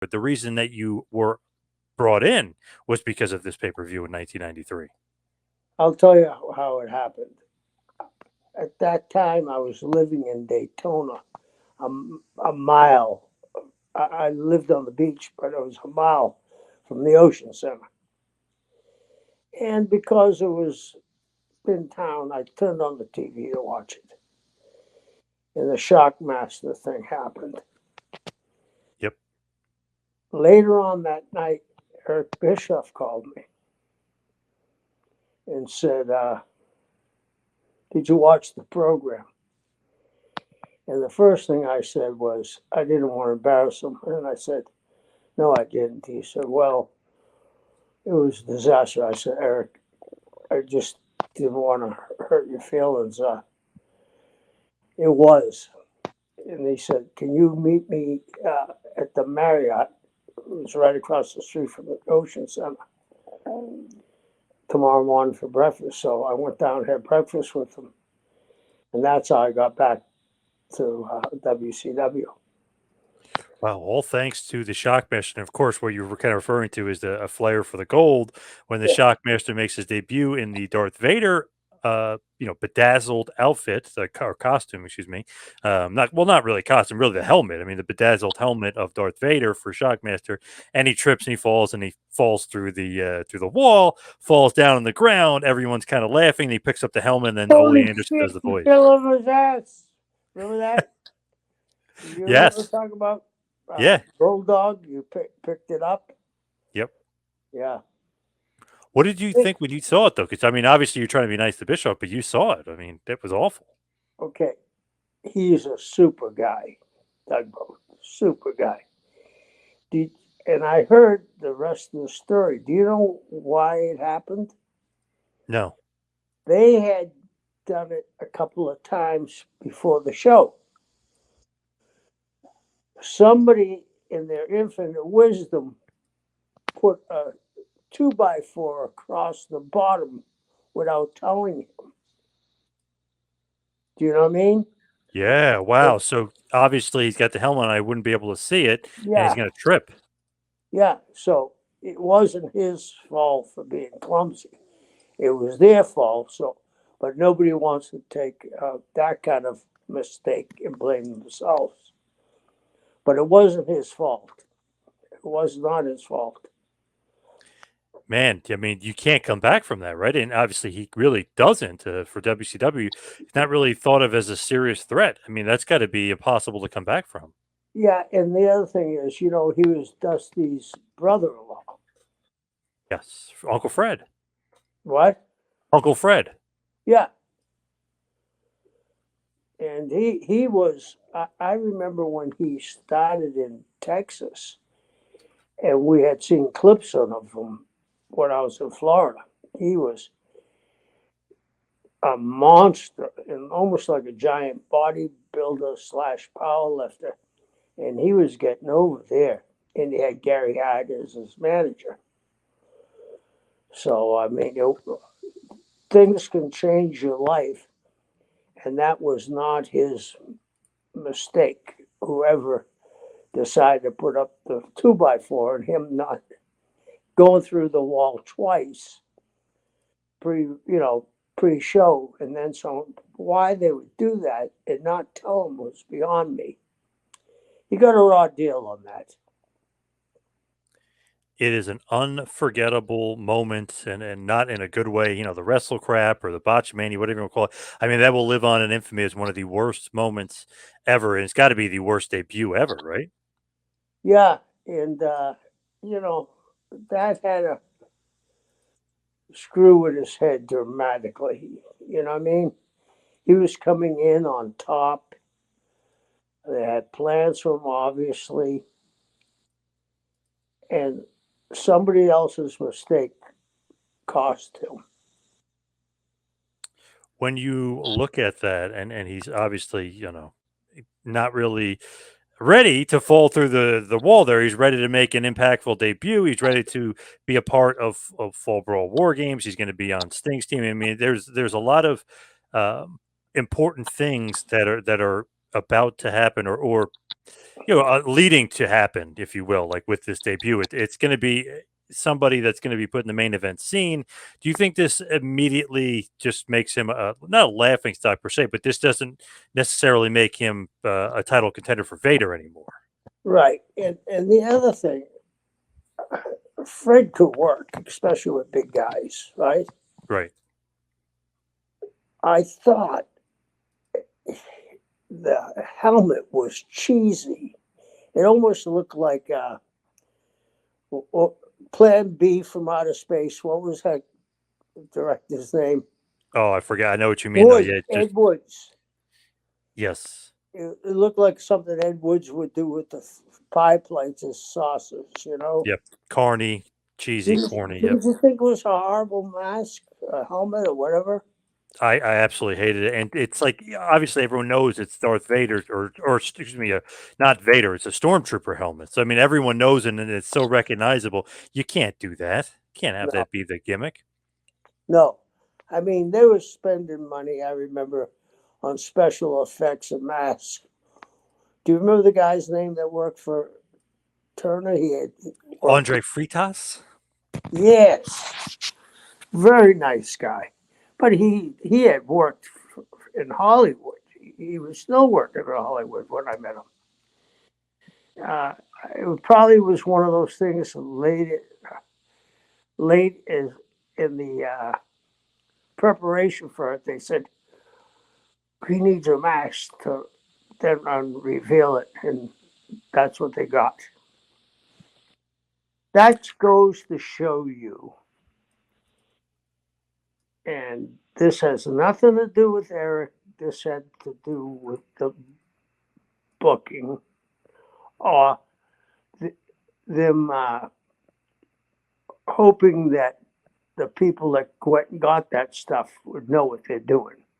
But the reason that you were brought in was because of this pay-per-view in 1993. I'll tell you how it happened. At that time, I was living in Daytona, a, a mile. I lived on the beach, but it was a mile from the Ocean Center. And because it was in town, I turned on the TV to watch it. And the Shockmaster thing happened. Yep. Later on that night, Eric Bischoff called me and said, "Did you watch the program?" And the first thing I said was, I didn't want to embarrass him. And I said, "No, I didn't." He said, "Well, it was a disaster." I said, "Eric, I just didn't want to hurt your feelings." It was. And he said, "Can you meet me at the Marriott?" It was right across the street from the Ocean Center tomorrow morning for breakfast. So I went down and had breakfast with him. And that's how I got back to WCW. Wow, all thanks to the Shockmaster. And of course, what you were kind of referring to is a flair for the gold when the Yeah. Shockmaster makes his debut in the Darth Vader, bedazzled outfit, or costume, excuse me. Not really costume, really the helmet. I mean, the bedazzled helmet of Darth Vader for Shockmaster, and he trips and he falls through the wall, falls down on the ground. Everyone's kind of laughing. He picks up the helmet, and then Ole Holy Anderson shit, does the he voice. fell over his ass. Remember that? You know what we're Yes. talking about? Yeah. Bulldog, you picked it up? Yep. Yeah. What did you think when you saw it, though? Because I mean, obviously you're trying to be nice to Bishop, but you saw it. I mean, that was awful. Okay. He's a super guy, Tugboat. Super guy. Did, and I heard the rest of the story. Do you know why it happened? No. They had done it a couple of times before the show. Somebody, in their infinite wisdom, put a 2x4 across the bottom without telling him. Do you know what I mean? Yeah. Wow. So obviously he's got the helmet on. I wouldn't be able to see it, and he's Yeah, going to trip. yeah. So it wasn't his fault for being clumsy. It was their fault. So, but nobody wants to take that kind of mistake and blame themselves. But it wasn't his fault. It was not his fault. Man, I mean, you can't come back from that, right? And obviously he really doesn't for WCW. He's not really thought of as a serious threat. I mean, that's got to be impossible to come back from. Yeah, and the other thing is, he was Dusty's brother-in-law. Yes. Uncle Fred. What? Uncle Fred. Yeah, and he was. I remember when he started in Texas, and we had seen clips of him when I was in Florida. He was a monster and almost like a giant bodybuilder slash powerlifter, and he was getting over there. And he had Gary Hart as his manager. So I mean, things can change your life, and that was not his mistake. Whoever decided to put up the 2x4 and him not going through the wall twice pre-show, and then so why they would do that and not tell him was beyond me. He got a raw deal on that. It is an unforgettable moment, and not in a good way. You know, the wrestle crap or the botchamania, whatever you want to call it. I mean, that will live on in infamy as one of the worst moments ever. And it's got to be the worst debut ever, right? Yeah, and you know that had a screw in his head dramatically. You know what I mean? He was coming in on top. They had plans for him, obviously, and somebody else's mistake cost him. When you look at that, and he's obviously, not really ready to fall through the wall there. He's ready to make an impactful debut. He's ready to be a part of Fall Brawl War Games. He's going to be on Sting's team. I mean, there's a lot of um, important things that are about to happen, or leading to happen, if you will, like with this debut. It's going to be somebody that's going to be put in the main event scene. Do you think this immediately just makes him not a laughing stock per se, but this doesn't necessarily make him a title contender for Vader anymore? Right. And the other thing, Fred could work, especially with big guys, right? Right. I thought the helmet was cheesy. It almost looked like Plan B from Outer Space. What was that director's name? Oh, I forgot. I know what you mean, though. Wood, Yeah, just Ed Woods. yes. It looked like something Ed Woods would do with the pie plates and saucers, you know? Yep. Corny, cheesy, corny. Yep. Didn't you think it was a horrible mask, a helmet, or whatever? I absolutely hated it, and it's like obviously everyone knows it's Darth Vader, or excuse me, not Vader. It's a stormtrooper helmet. So I mean, everyone knows it, and it's so recognizable. You can't do that. You can't have No, that be the gimmick. no. I mean, they were spending money, I remember, on special effects and masks. Do you remember the guy's name that worked for Turner? He had worked. Andre Fritas. Yes, very nice guy. But he had worked in Hollywood. He was still working in Hollywood when I met him. It probably was one of those things late in the preparation for it. They said he needs a mask to then reveal it, and that's what they got. That goes to show you, and this has nothing to do with Eric. This had to do with the booking or them hoping that the people that went and got that stuff would know what they're doing.